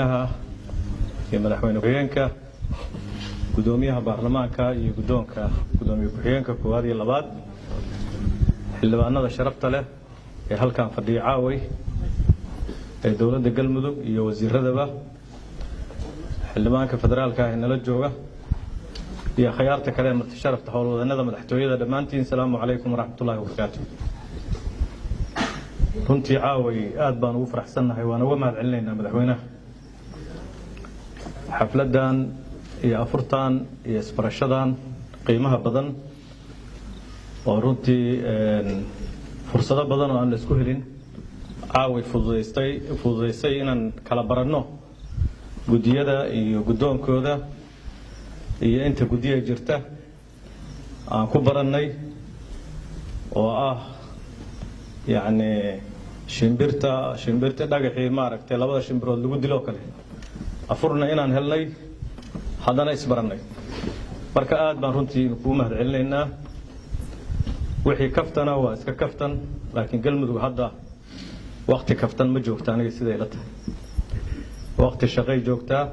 iyo madaxweyne ku-xigeenka gudoomiyaha baarlamaanka iyo gudoomiye ku-xigeenka koowaad iyo labaad xildhibaanada sharafta leh ee halkan fadhiya caaway ee dowladda galmudug iyo wasiiradaba xildhibaanka federaalka ah ee nala jooga iyo khiyaarta kale ee marti sharafta howlwadanada madaxtooyada dhammaantiin salaamu calaykum waraxmatullaahi wabarakaatuh. runtii caaway aad baan ugu faraxsannahay waan uga mahad celinaynaa madaxweynaha xafladan iyo afurtan iyo isbarashadan qiimaha badan oo runtii fursado badan oo aan la isku helin caaway fududaysay inaan kala baranno gudiyada iyo gudoonkooda iyo inta gudiya jirta aan ku barannay oo ah yacni shimbirta dhagaxii maaragtay labada shimbirood lagu dilo kale afurna inaan helnay haddana isbarannay marka aad baan runtii kuu mahad celinaynaa. wixii kaftana waa iska kaftan laakiin galmudug hadda waqti kaftan ma joogta aniga siday la tahay waqti shaqay joogtaa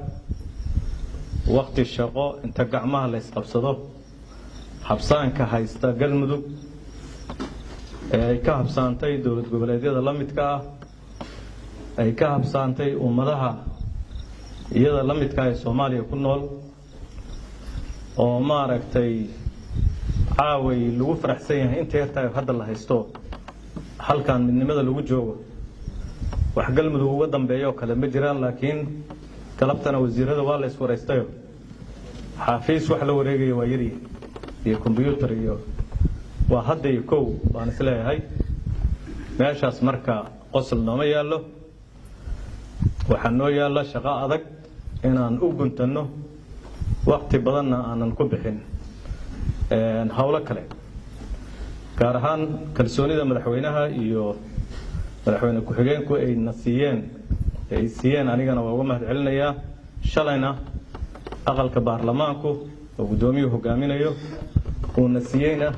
waqti shaqo inta gacmaha la isqabsado habsaanka haysta galmudug ee ay ka habsaantay dowlad goboleedyada la midka ah ay ka habsaantay ummadaha iyada la midka ah ee Soomaaliya ku nool oo maaragtay caaway lagu faraxsan yahay inta yartaay hadda la haysto halkan midnimada lagu joogo wax galmudug uga dambeeyo kale ma jiraan laakiin galabtana wasiirada waa la iswareystayo xafiis wax la wareegayo waa yari iyo computer iyo waa hadda iyo kow baan isleeyahay meeshaas marka qosol nooma yaallo waxaa noo yaalla shaqo adag inaan u guntanno waqti badanna aanan ku bixin howlo kale gaar ahaan kalsoonida madaxweynaha iyo madaxweyne ku-xigeenku ay siiyeen anigana waa uga mahad celinayaa. shalayna aqalka baarlamaanku oo gudoomiyuhu hogaaminayo uuna siiyeyna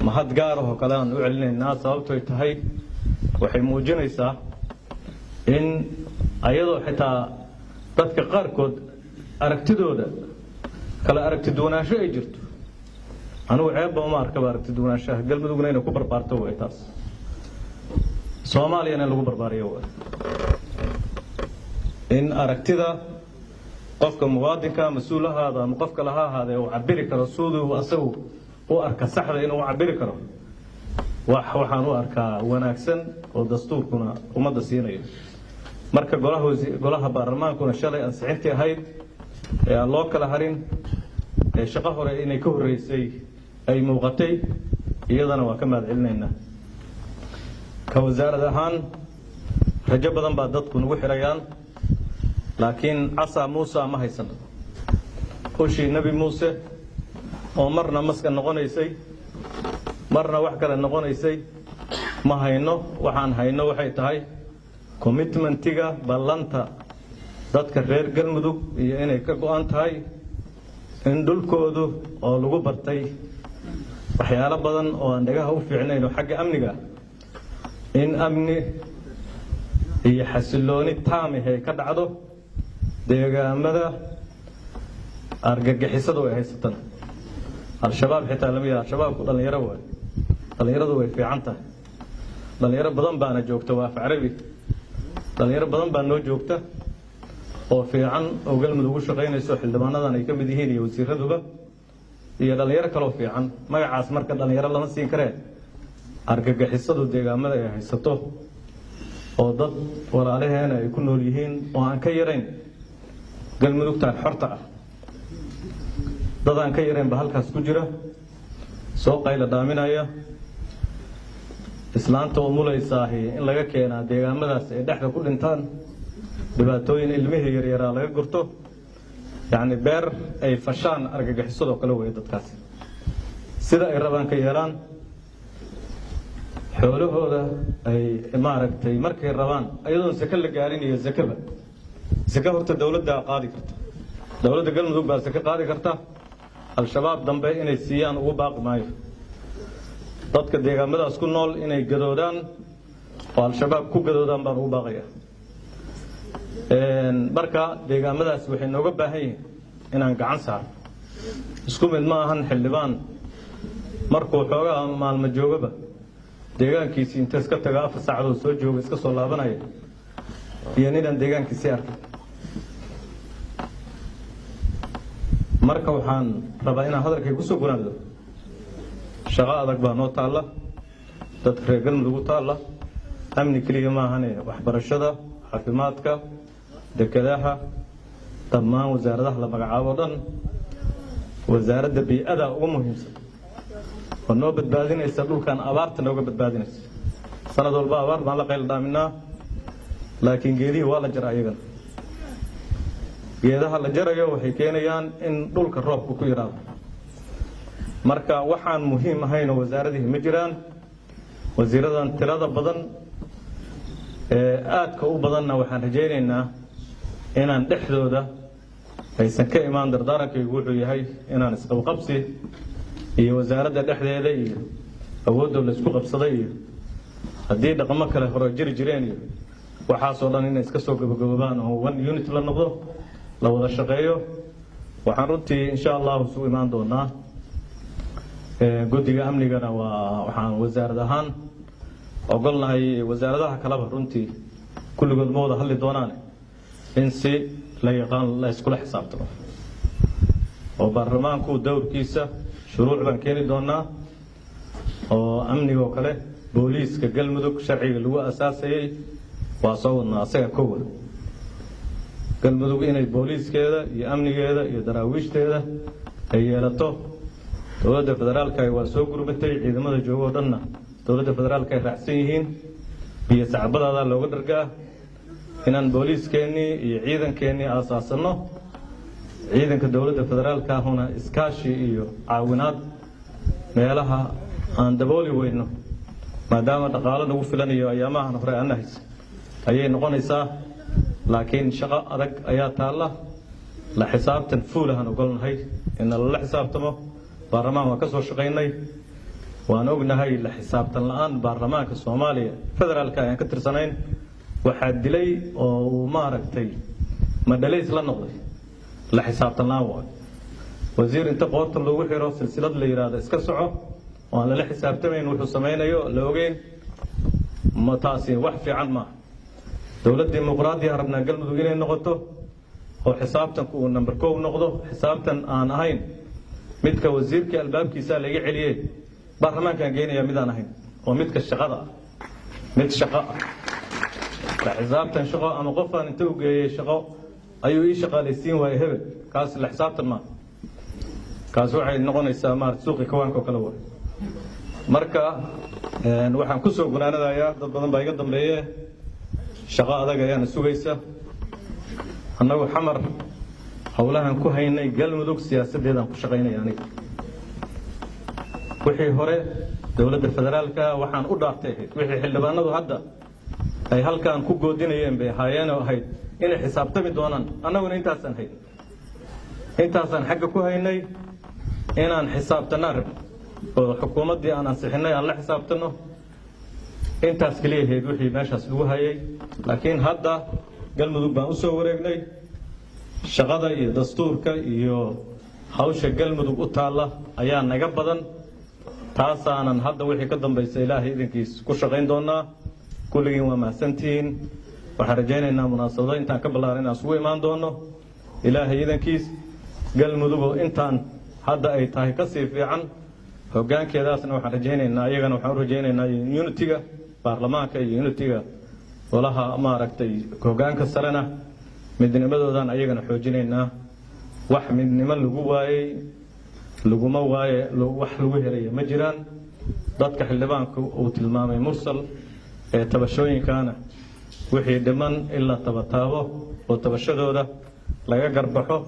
mahad gaar ah oo kale aan u celinaynaa sababtoo tahay waxay muujinaysaa in ayadoo xitaa dadka qaarkood aragtidooda kala aragti duwanaansho ay jirto anigu ceebba uma arkaba aragti duwanaanshaha galmudugna inay ku barbaarto way taas Soomaaliyana lagu barbaariyo way in aragtida qofka muwaadinka mas'uulahaada ama qofka laha ahaadee uu cabiri karo suuduu asagu u arka saxda inuu cabiri karo waxaan u arkaa wanaagsan oo dastuurkuna ummadda siinayo marka golaha baarlamaankuna shalay ansixintii ahayd ee aan loo kala harin ee shaqo hore inay ka horeysay ay muuqatay iyadana waa ka mahad celinaynaa. ka wasaarad ahaan rajo badan baa dadku nagu xirayaan laakiin casa Muuse ma haysan ushii nabi Muuse oo marna maska noqonaysay marna wax kale noqonaysay ma hayno waxaan hayno waxay tahay commitmentiga ballanta dadka reer galmudug iyo inay ka go'an tahay in dhulkoodu oo lagu bartay waxyaalo badan oo aan dhagaha u fiicnayn oo xagga amniga in amni iyo xasilooni taam ah ka dhacdo deegaamada argagixisadu ay haystaan al-shabaab xitaa lama yahay al-shabaabku dhalinyaradu way fiican tahay dhalinyaro badan baana joogta waa Carabi dhalinyaro badan baa noo joogta oo fiican oo galmudug ugu shaqeynayso xildhibaanadan ay ka mid yihiin iyo wasiiraduba iyo dhalinyaro kale oo fiican magacaas marka dhalinyaro lama siin karee argagixisadu deegaamada ay haysato oo dad walaalaheena ay ku nool yihiin oo aan ka yarayn galmudugtaan xorta ah dad aan ka yarayn ba halkaas ku jira soo qayla dhaaminaya islaanta oo muleysaahi in laga keenaa deegaamadaas ay dhexda ku dhintaan dhibaatooyin ilmihii yaryaraa laga gurto yacni beer ay fashaan argagixisadoo kale weeye dadkaasi sida ay rabaan ka yeelaan xoolahooda ay maaragtay markay rabaan ayadoon saka la gaarin iyo zakaba zaka horta dowladda qaadi karta dowladda galmudug baa zaka qaadi karta al-shabaab dambe inay siiyaan ugu baaqi maayo dadka deegaamadaas ku nool inay gadoodaan oo al-shabaab ku gadoodaan baan ugu baaqayaa marka deegaamadaas waxay nooga baahan yihiin inaan gacan saarno isku mid ma ahan xildhibaan markuu xoogaa maalmo joogaba deegaankiisii inta iska taga 4 saacadood soo jooga iska soo laabanaya iyo ninaan deegaankiisii arkay marka waxaan rabaa inaan hadalkay ku soo gunaado shaqo adag baa noo taalla dadka reer galmudug u taalla amni keliya ma ahane waxbarashada caafimaadka dekedaha dhammaan wasaaradaha la magacaabo dhan wasaaradda bii'ada ugu muhiimsan oo noo badbaadinaysa dhulkan abaarta nooga badbaadinaysa sanad walba abaar baan la qayl dhaaminaa laakiin geedihii waa la jaraa iyagana geedaha la jarayo waxay keenayaan in dhulka roobku ku yaraado marka waxaan muhiim ahayn oo wasaaradihii ma jiraan wasiiradan tirada badan aadka u badanna waxaan rajaynaynaa inaan dhexdooda aysan ka imaan dardaarankaygu wuxuu yahay inaan isqabqabsi iyo wasaaradda dhexdeeda iyo awoodda la isku qabsaday iyo haddii dhaqamo kale hore jiri jireen iyo waxaasoo dhan inay iska soo gabagaboobaan oo one unit la noqdo la wada shaqeeyo waxaan runtii insha allahu isugu imaan doonaa guddiga amnigana waxaan wasaarad ahaan ogolnahay wasaaradaha kaleba runtii kulligood ma wada hadli doonaan in si la yaqaan la iskula xisaabtamo oo baarlamaanku dowrkiisa shuruuc baan keeni doonaa oo amnigoo kale booliiska galmudug sharciga lagu asaasayay waa soo wadnaa asaga kowa galmudug inay booliiskeeda iyo amnigeeda iyo daraawiishdeeda ay yeelato dowladda federaalka waa soo gurmatay ciidamada joogoo dhanna dowladda federaalka ay raacsan yihiin biyo sacbadaada looga dhargaa inaan booliiskeenii iyo ciidankeenii aasaasano ciidanka dowladda federaalka ahuna iskaashi iyo caawinaad meelaha aan dabooli weyno maadaama dhaqaalo nagu filanayo ayaamahan hore aan haysan ayay noqonaysaa laakiin shaqo adag ayaa taalla la xisaabtan fuulahan ogolnahay in lala xisaabtamo baarlamaan waan ka soo shaqaynay waan ognahay la xisaabtan la'aan baarlamaanka Soomaaliya federaalka ayaan ka tirsanayn waxa dilay oo uu maaragtay madalays la noqday la xisaabtan la'aan waa wasiir inta qoorta loogu xiro silsilad la yiraahdo iska soco oo aan la xisaabtamayn wuxuu sameeyo la ogeyn ma taasi wax fiican ma dowlad dimuqraadi ah rabna galmudug inay noqoto oo xisaabtanku uu number 1 noqdo xisaabtan aan ahayn midka wasiirka albaabkiisa laga celiyay baarlamaanka geenaya midaan ahayn oo midka shaqada mid shaqo la xisaabtan shaqo ama qofaan inta u geeyay shaqo ayuu ii shaqaalaysiin waayay hebel kaas la xisaabtan ma kaas waxay noqonaysaa maar suuqi kawaanka kala war marka waxaan ku soo gunaanadayaa dad badan baa iga dambeeyay shaqo adag ayaan sugaysa annagu xamar hawlahan ku haynay galmudug siyaasadeedan ku shaqaynay aniga wixii hore dowladda federaalka waxaan u dhaaftay wixii xildhibaanadu hadda ay halkaan ku goodinayeen bay haayeen oo ahayd inay xisaabtami doonaan annaguna intaasaan xagga ku haynay inaan xisaabtanaa rab oo xukuumaddii aan ansixinay aan la xisaabtano intaas kaliya ahayd wixii meeshaas lagu hayay laakiin hadda galmudug baan u soo wareegnay shaqada iyo dastuurka iyo hawsha galmudug u taalla ayaa naga badan taasaanan hadda wixii ka dambaysa ilaahay idinkiis ku shaqayn doonaa kulligiin waa mahadsantihiin waxaan rajaynaynaa munaasabado intaan ka ballaaran inaan isugu imaan doono ilaahay idinkiis galmudugoo intaan hadda ay tahay ka sii fiican hoggaankeedaasna waxaan rajaynaynaa iyagana waxaan u rajaynaynaa unitiga baarlamaanka iyo unitiga golaha maaragtay hoggaanka sarena midnimadoodan ayagana xoojinaynaa wax midnimo lagu waayay laguma waaye wax lagu helay ma jiraan dadka xildhibaanku uu tilmaamay mursal ee tabashooyinkana wixii dhiman ila tabataabo oo tabashadooda laga garbaxo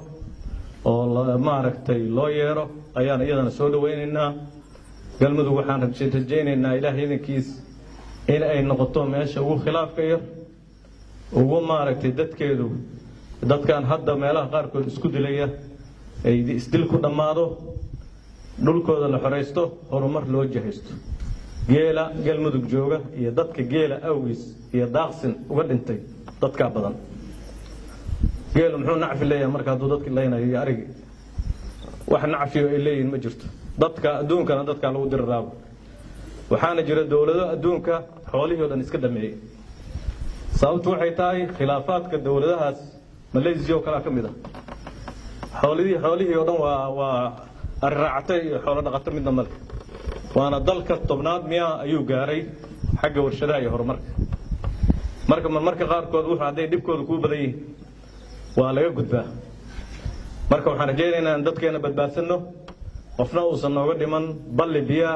oo maaragtay loo yeero ayaan iyadana soo dhaweynaynaa galmudug waxaan rajaynaynaa ilaahay idinkiis in ay noqoto meesha ugu khilaafka yar ugu maaragtay dadkeedu dadkan hadda meelaha qaarkood isku dilaya ay isdil ku dhammaado dhulkooda la xoreysto horumar loo jahaysto geela galmudug jooga iyo dadka geela awgiis iyo daaqsin uga dhintay dadka badan geelu muxuu nacfi leeyahay marka hadduu dadkii leynayo iyo arigi wax nacfiyo ay leeyihiin ma jirto dadka adduunkana dadka lagu diriraabo waxaana jira dowlado adduunka xoolihii oo dhan iska dhameeyay sababtu waxay tahay khilaafaadka dowladahaas Malaysia oo kala kamid ah xoolihii oo dhan waa arraacatay iyo xoolo dhaqato midna mal waana dalka tobnaad miya ayuu gaaray xagga warshadaha iyo horumarka marka qaarkood wuxuu haday dibkooda ku badan yihiin waa laga gudbaa marka waxaan rajaynaynaa in dadkeena badbaasano qofna uusan nooga dhiman balli biya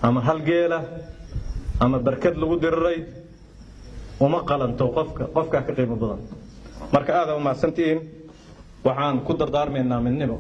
ama hal geela ama barkad lagu diriray uma qalanto qofka ka qiimo badan marka aad u mahadsantiin waxaan ku dardaarmaynaa midnimo